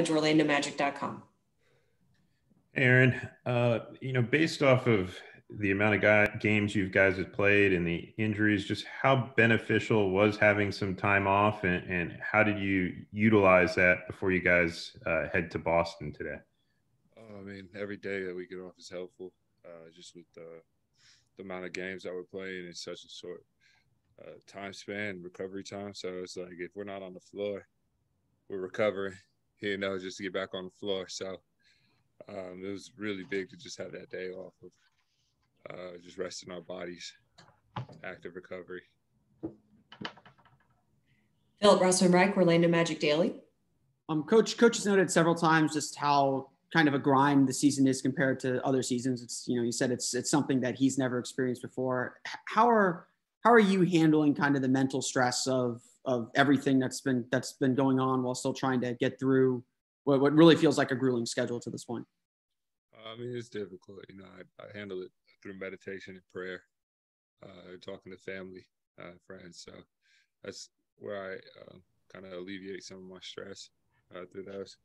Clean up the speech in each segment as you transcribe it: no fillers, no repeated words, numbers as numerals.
Savage, OrlandoMagic.com. Aaron, based off of the amount of games you guys have played and the injuries, just how beneficial was having some time off, and how did you utilize that before you guys head to Boston today? I mean, every day that we get off is helpful, just with the amount of games that we're playing in such a short time span, recovery time. So it's like if we're not on the floor, we're recovering, just to get back on the floor. So it was really big to just have that day off of just resting our bodies, active recovery. Philip Rossman-Reich, Orlando Magic Daily. Coach has noted several times just how kind of a grind the season is compared to other seasons. It's, he said it's something that he's never experienced before. How are you handling kind of the mental stress of everything that's been going on while still trying to get through what really feels like a grueling schedule to this point? I mean, it's difficult. I handle it through meditation and prayer, talking to family, friends. So that's where I kind of alleviate some of my stress through those.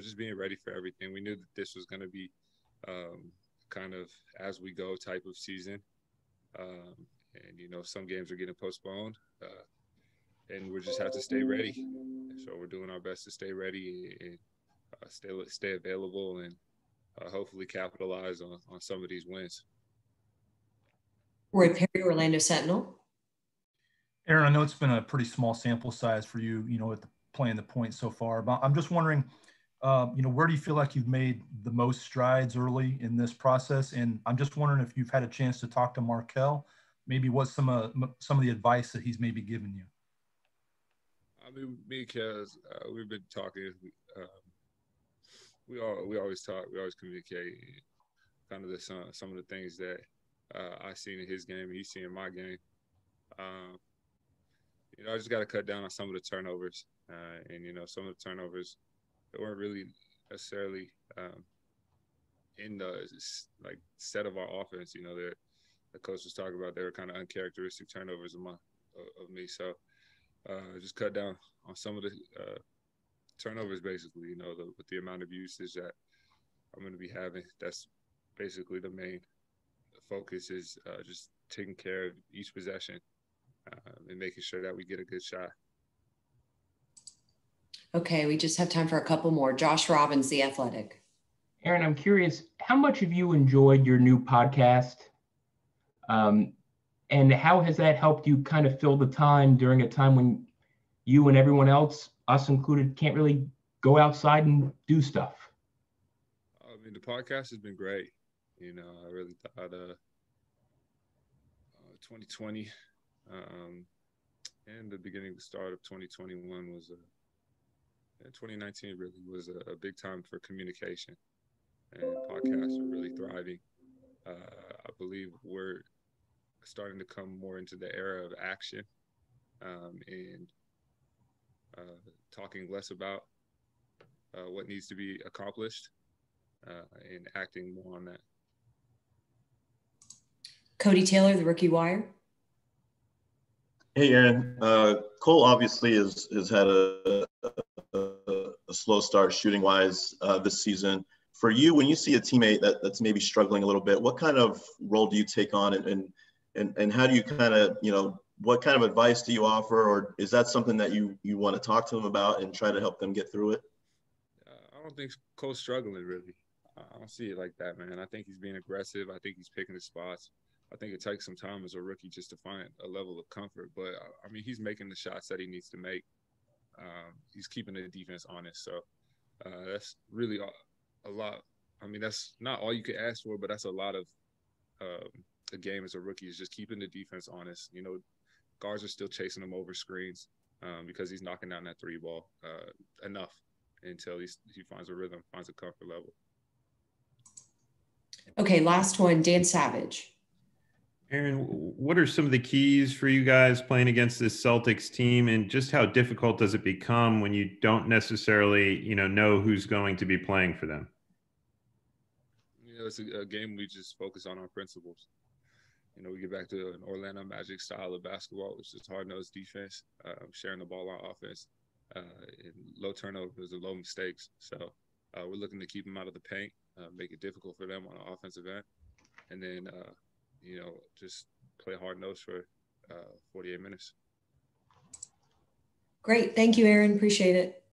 Just being ready for everything. We knew that this was going to be kind of as we go type of season. Some games are getting postponed, and we just have to stay ready. So we're doing our best to stay ready and stay available and hopefully capitalize on some of these wins. Roy Perry, Orlando Sentinel. Aaron, I know it's been a pretty small sample size for you, with playing the point so far, but I'm just wondering, where do you feel like you've made the most strides early in this process? And I'm just wondering if you've had a chance to talk to Markel, maybe what's some of the advice that he's maybe given you? I mean, because we've been talking. We always talk. We always communicate. Kind of some of the things that I seen in his game, and he's seen in my game. I just got to cut down on some of the turnovers, and some of the turnovers that weren't really necessarily in the set of our offense. The coach was talking about they were kind of uncharacteristic turnovers of me. So just cut down on some of the turnovers, basically. With the amount of usage that I'm going to be having, that's basically the main focus is just taking care of each possession and making sure that we get a good shot. Okay, we just have time for a couple more. Josh Robbins, The Athletic. Aaron, I'm curious, how much have you enjoyed your new podcast? And how has that helped you kind of fill the time during a time when you and everyone else, us included, can't really go outside and do stuff? I mean, the podcast has been great. I really thought 2020 and the start of 2021 was 2019 really was a big time for communication, and podcasts are really thriving. I believe we're starting to come more into the era of action and talking less about what needs to be accomplished and acting more on that. Cody Taylor, The Rookie Wire. Hey, Aaron. Cole obviously has had a slow start shooting-wise this season. For you, when you see a teammate that's maybe struggling a little bit, what kind of role do you take on, and how do you kind of, what kind of advice do you offer, or is that something that you want to talk to them about and try to help them get through it? I don't think Cole's struggling, really. I don't see it like that, man. I think he's being aggressive. I think he's picking his spots. I think it takes some time as a rookie just to find a level of comfort. But, I mean, he's making the shots that he needs to make. He's keeping the defense honest. So that's really a lot. I mean, that's not all you could ask for, but that's a lot of the game as a rookie is just keeping the defense honest. Guards are still chasing him over screens because he's knocking down that three ball enough until he finds a rhythm, finds a comfort level. Okay, last one, Dan Savage. Aaron, what are some of the keys for you guys playing against this Celtics team, and just how difficult does it become when you don't necessarily, know who's going to be playing for them? It's a game we just focus on our principles. We get back to an Orlando Magic style of basketball, which is hard-nosed defense, sharing the ball on offense, and low turnovers and low mistakes. So we're looking to keep them out of the paint, make it difficult for them on the offensive end, and then just play hard-nosed for 48 minutes. Great. Thank you, Aaron. Appreciate it.